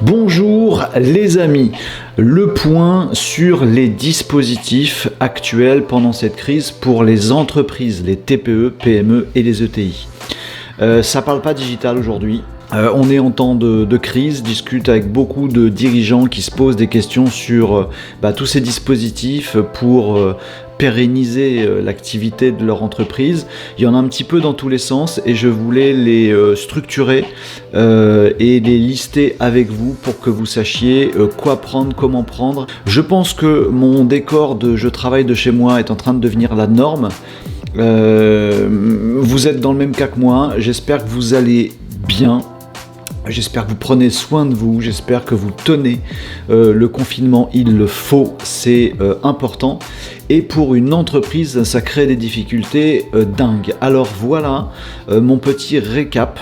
Bonjour les amis, le point sur les dispositifs actuels pendant cette crise pour les entreprises, les TPE, PME et les ETI. Ça parle pas digital aujourd'hui. On est en temps de crise, discute avec beaucoup de dirigeants qui se posent des questions sur tous ces dispositifs pour pérenniser l'activité de leur entreprise. Il y en a un petit peu dans tous les sens et je voulais les structurer et les lister avec vous pour que vous sachiez quoi prendre, comment prendre. Je pense que mon décor de je travaille de chez moi est en train de devenir la norme. Vous êtes dans le même cas que moi, j'espère que vous allez bien. J'espère que vous prenez soin de vous, j'espère que vous tenez le confinement, il le faut, c'est important. Et pour une entreprise, ça crée des difficultés dingues. Alors voilà mon petit récap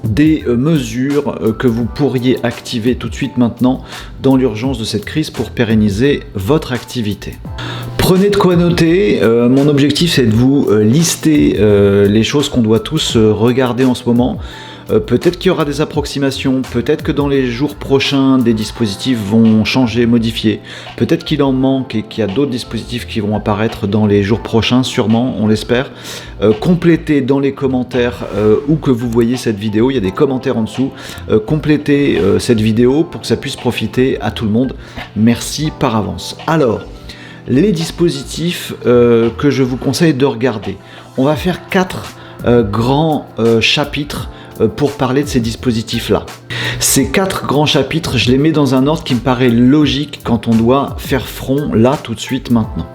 des mesures que vous pourriez activer tout de suite maintenant dans l'urgence de cette crise pour pérenniser votre activité. Prenez de quoi noter, mon objectif c'est de vous lister les choses qu'on doit tous regarder en ce moment. Peut-être qu'il y aura des approximations, peut-être que dans les jours prochains, des dispositifs vont changer, modifier. Peut-être qu'il en manque et qu'il y a d'autres dispositifs qui vont apparaître dans les jours prochains, sûrement, on l'espère. Complétez dans les commentaires où que vous voyez cette vidéo, il y a des commentaires en dessous. Complétez cette vidéo pour que ça puisse profiter à tout le monde. Merci par avance. Alors, les dispositifs que je vous conseille de regarder. On va faire 4 grands chapitres pour parler de ces dispositifs-là. Ces 4 grands chapitres, je les mets dans un ordre qui me paraît logique quand on doit faire front là, tout de suite, maintenant.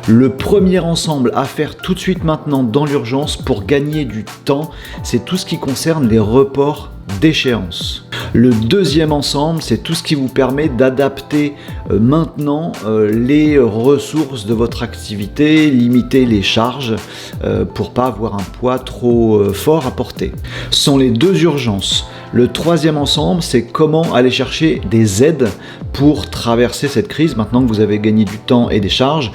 Le premier ensemble à faire tout de suite maintenant dans l'urgence pour gagner du temps, c'est tout ce qui concerne les reports d'échéance. Le deuxième ensemble, c'est tout ce qui vous permet d'adapter maintenant les ressources de votre activité, limiter les charges pour pas avoir un poids trop fort à porter. Ce sont les 2 urgences. Le troisième ensemble, c'est comment aller chercher des aides pour traverser cette crise, maintenant que vous avez gagné du temps et des charges,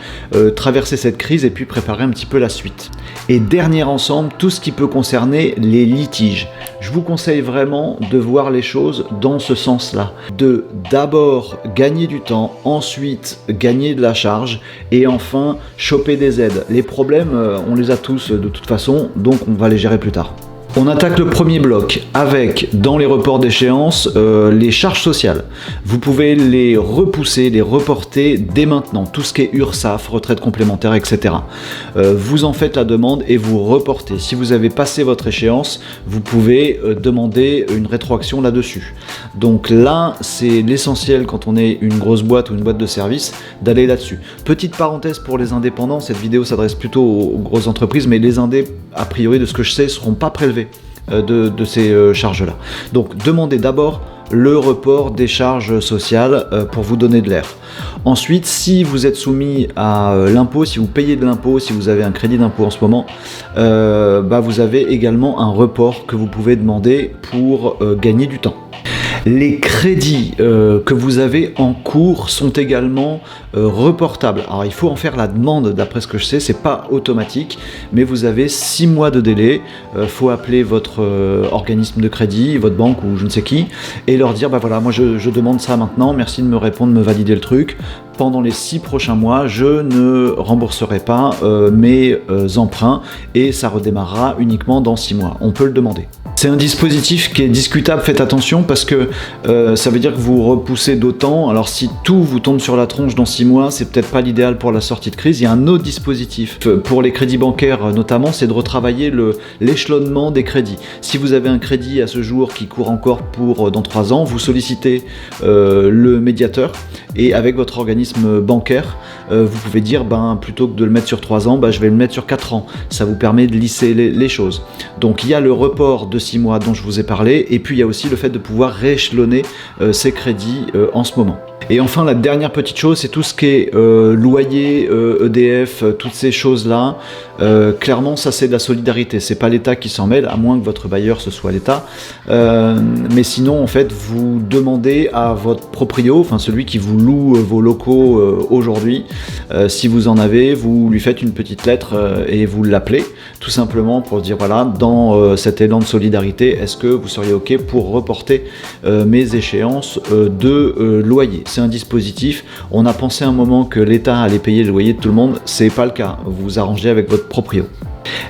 traverser cette crise et puis préparer un petit peu la suite. Et dernier ensemble, tout ce qui peut concerner les litiges. Je vous conseille vraiment de voir les choses dans ce sens-là. De d'abord gagner du temps, ensuite gagner de la charge et enfin choper des aides. Les problèmes, on les a tous de toute façon, donc on va les gérer plus tard. On attaque le premier bloc avec, dans les reports d'échéance, les charges sociales. Vous pouvez les repousser, les reporter dès maintenant. Tout ce qui est URSSAF, retraite complémentaire, etc. Vous en faites la demande et vous reportez. Si vous avez passé votre échéance, vous pouvez demander une rétroaction là-dessus. Donc là, c'est l'essentiel quand on est une grosse boîte ou une boîte de service, d'aller là-dessus. Petite parenthèse pour les indépendants, cette vidéo s'adresse plutôt aux grosses entreprises, mais les indés, a priori de ce que je sais, ne seront pas prélevés de ces charges-là. Donc demandez d'abord le report des charges sociales pour vous donner de l'air. Ensuite, si vous êtes soumis à l'impôt, si vous payez de l'impôt, si vous avez un crédit d'impôt en ce moment, vous avez également un report que vous pouvez demander pour gagner du temps. Les crédits que vous avez en cours sont également reportables. Alors il faut en faire la demande, d'après ce que je sais, c'est pas automatique, mais vous avez 6 mois de délai. Faut appeler votre organisme de crédit, votre banque ou je ne sais qui, et leur dire voilà, moi je demande ça maintenant, merci de me répondre, me valider le truc. Pendant les 6 prochains mois, je ne rembourserai pas mes emprunts et ça redémarrera uniquement dans 6 mois. On peut le demander. C'est un dispositif qui est discutable, faites attention parce que ça veut dire que vous repoussez d'autant. Alors si tout vous tombe sur la tronche dans 6 mois, c'est peut-être pas l'idéal pour la sortie de crise. Il y a un autre dispositif pour les crédits bancaires notamment, c'est de retravailler l'échelonnement des crédits. Si vous avez un crédit à ce jour qui court encore pour dans 3 ans, vous sollicitez le médiateur et avec votre organisme bancaire, vous pouvez dire plutôt que de le mettre sur 3 ans, je vais le mettre sur 4 ans. Ça vous permet de lisser les choses. Donc il y a le report de 6 mois dont je vous ai parlé et puis il y a aussi le fait de pouvoir rééchelonner ces crédits en ce moment. Et enfin, la dernière petite chose, c'est tout ce qui est loyer, EDF, toutes ces choses-là. Clairement, ça c'est de la solidarité. C'est pas l'État qui s'en mêle, à moins que votre bailleur ce soit l'État. Mais sinon, en fait, vous demandez à votre proprio, enfin celui qui vous loue vos locaux aujourd'hui, si vous en avez, vous lui faites une petite lettre et vous l'appelez. tout simplement pour dire voilà, dans cet élan de solidarité, est-ce que vous seriez OK pour reporter mes échéances de loyer? C'est un dispositif. On a pensé un moment que l'État allait payer le loyer de tout le monde, c'est pas le cas. Vous vous arrangez avec votre proprio.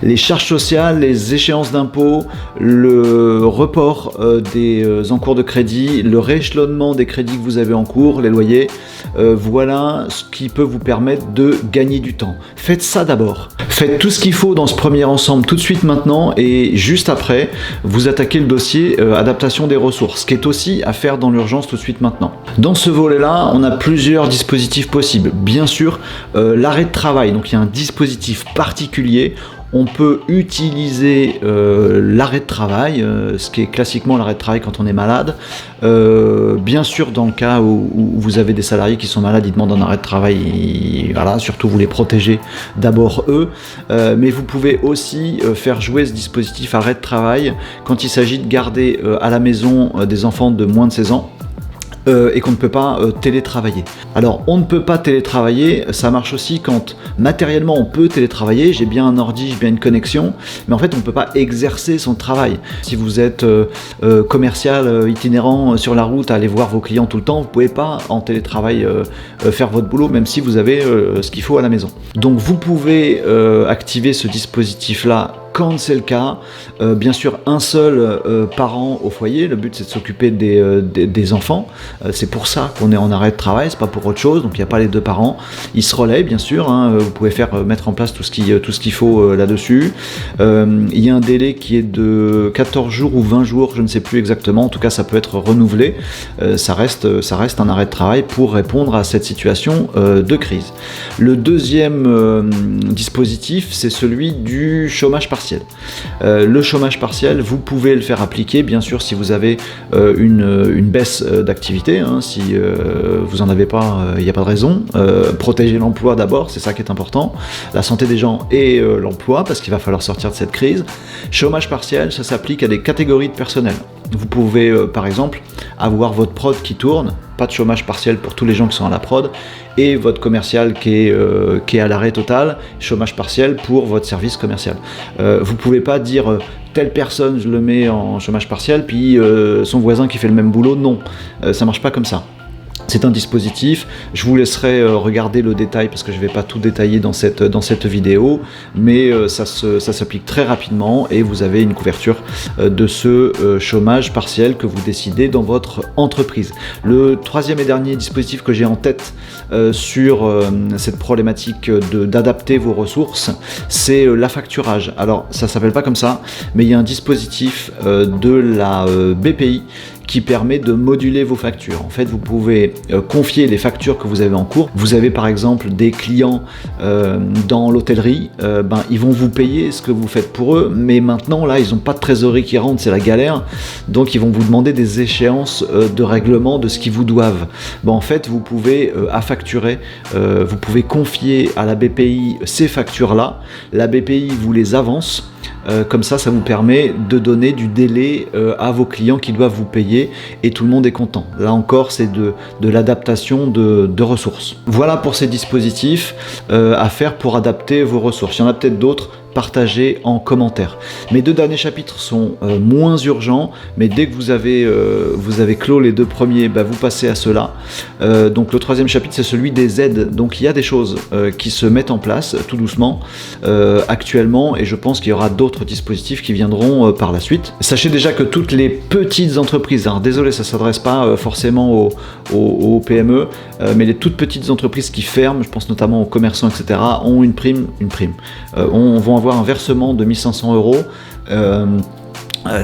Les charges sociales, les échéances d'impôts, le report des encours de crédit, le rééchelonnement des crédits que vous avez en cours, les loyers, voilà ce qui peut vous permettre de gagner du temps. Faites ça d'abord. Faites tout ce qu'il faut dans ce premier ensemble tout de suite maintenant et juste après, vous attaquez le dossier adaptation des ressources, qui est aussi à faire dans l'urgence tout de suite maintenant. Dans ce volet-là, on a plusieurs dispositifs possibles. Bien sûr, l'arrêt de travail, donc il y a un dispositif particulier. On peut utiliser l'arrêt de travail, ce qui est classiquement l'arrêt de travail quand on est malade. Bien sûr, dans le cas où vous avez des salariés qui sont malades, ils demandent un arrêt de travail, et voilà, surtout vous les protégez d'abord eux. Mais vous pouvez aussi faire jouer ce dispositif arrêt de travail quand il s'agit de garder à la maison des enfants de moins de 16 ans. Et qu'on ne peut pas télétravailler. Alors on ne peut pas télétravailler, ça marche aussi quand matériellement on peut télétravailler, j'ai bien un ordi, j'ai bien une connexion, mais en fait on ne peut pas exercer son travail. Si vous êtes commercial itinérant sur la route à aller voir vos clients tout le temps, vous ne pouvez pas en télétravail faire votre boulot, même si vous avez ce qu'il faut à la maison. Donc vous pouvez activer ce dispositif-là quand c'est le cas. Bien sûr, un seul parent au foyer, le but c'est de s'occuper des enfants, c'est pour ça qu'on est en arrêt de travail, c'est pas pour autre chose, donc il n'y a pas les deux parents, ils se relaient bien sûr, hein, vous pouvez mettre en place tout ce qu'il faut là-dessus. Il y a un délai qui est de 14 jours ou 20 jours, je ne sais plus exactement, en tout cas ça peut être renouvelé, ça reste un arrêt de travail pour répondre à cette situation de crise. Le deuxième dispositif, c'est celui du chômage partiel. Le chômage partiel, vous pouvez le faire appliquer, bien sûr, si vous avez une baisse d'activité. Hein, si vous n'en avez pas, il n'y a pas de raison. Protégez l'emploi d'abord, c'est ça qui est important. La santé des gens et l'emploi, parce qu'il va falloir sortir de cette crise. Chômage partiel, ça s'applique à des catégories de personnel. Vous pouvez, par exemple, avoir votre prod qui tourne, pas de chômage partiel pour tous les gens qui sont à la prod, et votre commercial qui est à l'arrêt total, chômage partiel pour votre service commercial. Vous pouvez pas dire telle personne je le mets en chômage partiel, puis son voisin qui fait le même boulot, non, ça marche pas comme ça. C'est un dispositif, je vous laisserai regarder le détail parce que je ne vais pas tout détailler dans cette vidéo, mais ça s'applique très rapidement et vous avez une couverture de ce chômage partiel que vous décidez dans votre entreprise. Le troisième et dernier dispositif que j'ai en tête sur cette problématique d'adapter vos ressources, c'est l'affacturage. Alors ça ne s'appelle pas comme ça, mais il y a un dispositif de la BPI qui permet de moduler vos factures. En fait, vous pouvez confier les factures que vous avez en cours. Vous avez par exemple des clients dans l'hôtellerie, ils vont vous payer ce que vous faites pour eux, mais maintenant là, ils n'ont pas de trésorerie qui rentre, c'est la galère, donc ils vont vous demander des échéances de règlement de ce qu'ils vous doivent. En fait, vous pouvez affacturer, vous pouvez confier à la BPI ces factures-là, la BPI vous les avance. Comme ça vous permet de donner du délai à vos clients qui doivent vous payer et tout le monde est content. Là encore, c'est de l'adaptation de ressources. Voilà pour ces dispositifs à faire pour adapter vos ressources. Il y en a peut-être d'autres, partagez en commentaire. Mes deux derniers chapitres sont moins urgents, mais dès que vous avez clos les deux premiers, vous passez à ceux-là. Donc le troisième chapitre, c'est celui des aides. Donc il y a des choses qui se mettent en place tout doucement actuellement, et je pense qu'il y aura d'autres dispositifs qui viendront par la suite. Sachez déjà que toutes les petites entreprises, alors désolé, ça ne s'adresse pas forcément aux PME, mais les toutes petites entreprises qui ferment, je pense notamment aux commerçants, etc., ont une prime, vont avoir un versement de 1500 €.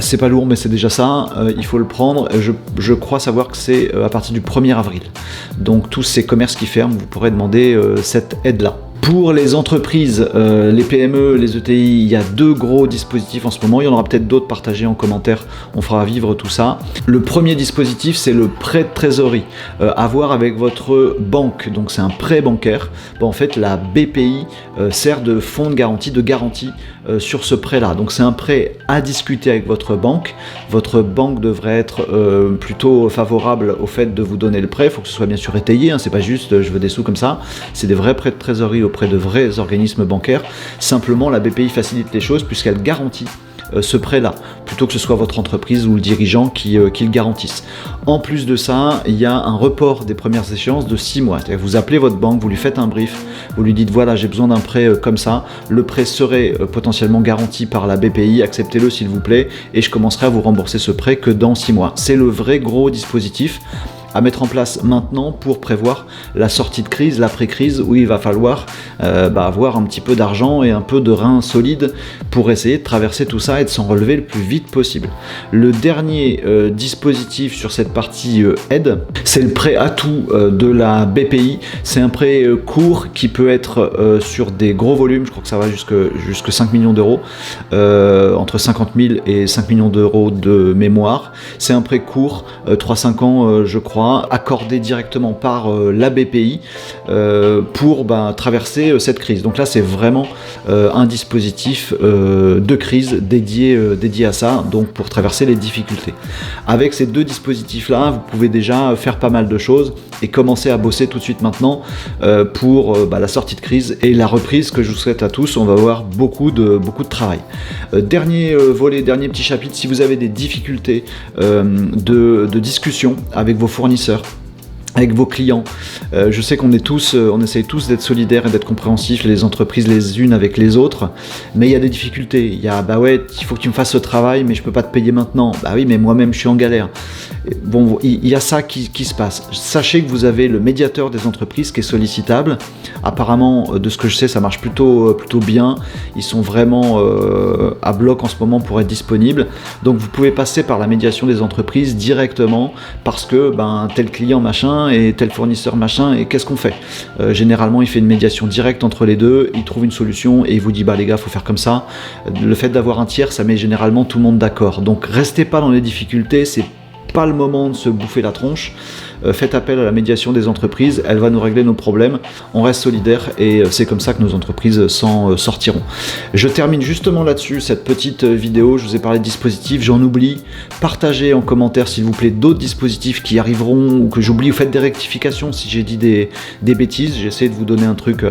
C'est pas lourd, mais c'est déjà ça, il faut le prendre. Je crois savoir que c'est à partir du 1er avril. Donc tous ces commerces qui ferment, vous pourrez demander cette aide-là. Pour les entreprises, les PME, les ETI, il y a deux gros dispositifs en ce moment. Il y en aura peut-être d'autres, partagés en commentaire, on fera vivre tout ça. Le premier dispositif, c'est le prêt de trésorerie, à voir avec votre banque. Donc c'est un prêt bancaire. En fait, la BPI sert de fonds de garantie sur ce prêt-là. Donc c'est un prêt à discuter avec votre banque. Votre banque devrait être plutôt favorable au fait de vous donner le prêt. Il faut que ce soit bien sûr étayé, hein. C'est pas juste je veux des sous comme ça. C'est des vrais prêts de trésorerie auprès de vrais organismes bancaires. Simplement, la BPI facilite les choses puisqu'elle garantit ce prêt-là, plutôt que ce soit votre entreprise ou le dirigeant qui le garantisse. En plus de ça, il y a un report des premières échéances de 6 mois. C'est-à-dire que vous appelez votre banque, vous lui faites un brief, vous lui dites voilà, j'ai besoin d'un prêt comme ça, le prêt serait potentiellement garanti par la BPI, acceptez-le s'il vous plaît, et je commencerai à vous rembourser ce prêt que dans 6 mois. C'est le vrai gros dispositif à mettre en place maintenant pour prévoir la sortie de crise, l'après-crise, où il va falloir avoir un petit peu d'argent et un peu de reins solides pour essayer de traverser tout ça et de s'en relever le plus vite possible. Le dernier dispositif sur cette partie aide, c'est le prêt à tout de la BPI. C'est un prêt court qui peut être sur des gros volumes, je crois que ça va jusque 5 millions d'euros, entre 50 000 et 5 millions d'euros de mémoire. C'est un prêt court, 3-5 ans je crois, accordé directement par la BPI pour traverser cette crise. Donc là c'est vraiment un dispositif de crise dédié à ça, donc pour traverser les difficultés. Avec ces deux dispositifs là, vous pouvez déjà faire pas mal de choses et commencer à bosser tout de suite maintenant pour la sortie de crise et la reprise que je vous souhaite à tous. On va avoir beaucoup de travail. Dernier volet, dernier petit chapitre, si vous avez des difficultés de discussion avec vos fournisseurs, avec vos clients. Je sais qu'on on essaye tous d'être solidaires et d'être compréhensifs, les entreprises les unes avec les autres, mais il y a des difficultés. Il y a, il faut que tu me fasses ce travail, mais je peux pas te payer maintenant. Bah oui, mais moi-même je suis en galère. Bon, il y a ça qui se passe. Sachez que vous avez le médiateur des entreprises qui est sollicitable. Apparemment, de ce que je sais, ça marche plutôt bien. Ils sont vraiment à bloc en ce moment pour être disponibles. Donc vous pouvez passer par la médiation des entreprises directement parce que tel client machin et tel fournisseur machin, et qu'est-ce qu'on fait? Généralement, il fait une médiation directe entre les deux, il trouve une solution et il vous dit les gars, faut faire comme ça. Le fait d'avoir un tiers, ça met généralement tout le monde d'accord. Donc restez pas dans les difficultés, c'est pas le moment de se bouffer la tronche. Faites appel à la médiation des entreprises, elle va nous régler nos problèmes, on reste solidaires et c'est comme ça que nos entreprises s'en sortiront. Je termine justement là-dessus cette petite vidéo. Je vous ai parlé de dispositifs, j'en oublie. Partagez en commentaire s'il vous plaît d'autres dispositifs qui arriveront ou que j'oublie, ou faites des rectifications si j'ai dit des bêtises. J'essaie de vous donner un truc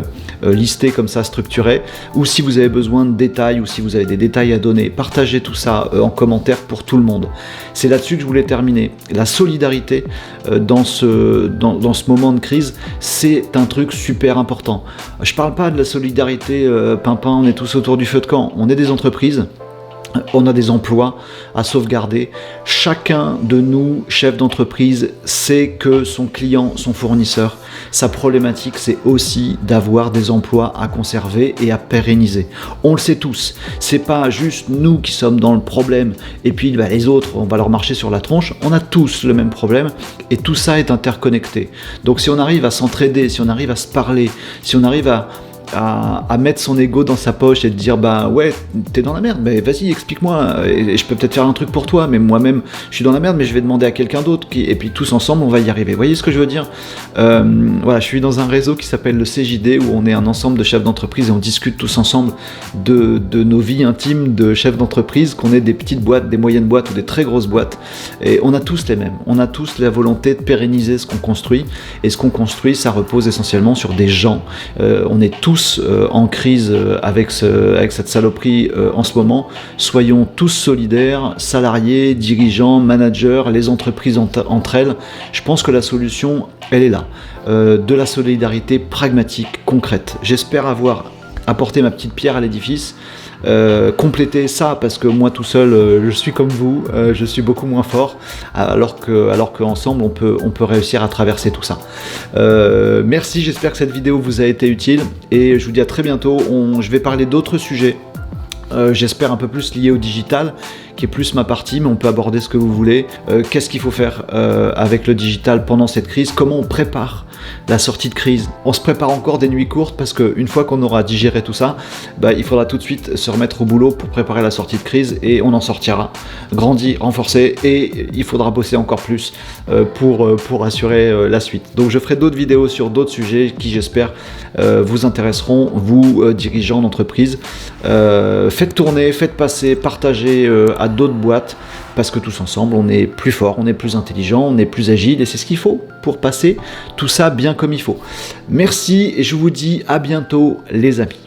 listé comme ça, structuré, ou si vous avez besoin de détails ou si vous avez des détails à donner, partagez tout ça en commentaire pour tout le monde. C'est là-dessus que je voulais terminer. La solidarité dans ce moment de crise, c'est un truc super important. Je parle pas de la solidarité pimpin, on est tous autour du feu de camp. On est des entreprises, on a des emplois à sauvegarder. Chacun de nous, chef d'entreprise, sait que son client, son fournisseur, sa problématique, c'est aussi d'avoir des emplois à conserver et à pérenniser. On le sait tous. C'est pas juste nous qui sommes dans le problème et puis les autres, on va leur marcher sur la tronche. On a tous le même problème et tout ça est interconnecté. Donc si on arrive à s'entraider, si on arrive à se parler, si on arrive à mettre son ego dans sa poche et de dire ouais, t'es dans la merde, mais vas-y, explique-moi et je peux peut-être faire un truc pour toi, mais moi-même je suis dans la merde, mais je vais demander à quelqu'un d'autre et puis tous ensemble on va y arriver. Vous voyez ce que je veux dire? Voilà, je suis dans un réseau qui s'appelle le CJD où on est un ensemble de chefs d'entreprise et on discute tous ensemble de nos vies intimes de chefs d'entreprise, qu'on ait des petites boîtes, des moyennes boîtes ou des très grosses boîtes, et on a tous les mêmes. On a tous la volonté de pérenniser ce qu'on construit, et ce qu'on construit, ça repose essentiellement sur des gens. On est tous en crise avec cette saloperie en ce moment. Soyons tous solidaires, salariés, dirigeants, managers, les entreprises entre elles. Je pense que la solution, elle est là. De la solidarité pragmatique, concrète. J'espère avoir apporté ma petite pierre à l'édifice. Compléter ça, parce que moi tout seul je suis comme vous, je suis beaucoup moins fort, alors qu'ensemble on peut réussir à traverser tout ça. Merci, j'espère que cette vidéo vous a été utile et je vous dis à très bientôt. Je vais parler d'autres sujets, j'espère un peu plus liés au digital, qui est plus ma partie, mais on peut aborder ce que vous voulez. Qu'est-ce qu'il faut faire avec le digital pendant cette crise? Comment on prépare la sortie de crise? On se prépare encore des nuits courtes parce qu'une fois qu'on aura digéré tout ça, il faudra tout de suite se remettre au boulot pour préparer la sortie de crise et on en sortira grandi, renforcé, et il faudra bosser encore plus pour assurer la suite. Donc je ferai d'autres vidéos sur d'autres sujets qui, j'espère, vous intéresseront, vous dirigeants d'entreprise. Faites tourner, faites passer, partagez à d'autres boîtes, parce que tous ensemble on est plus fort, on est plus intelligent, on est plus agile, et c'est ce qu'il faut pour passer tout ça bien comme il faut. Merci et je vous dis à bientôt les amis.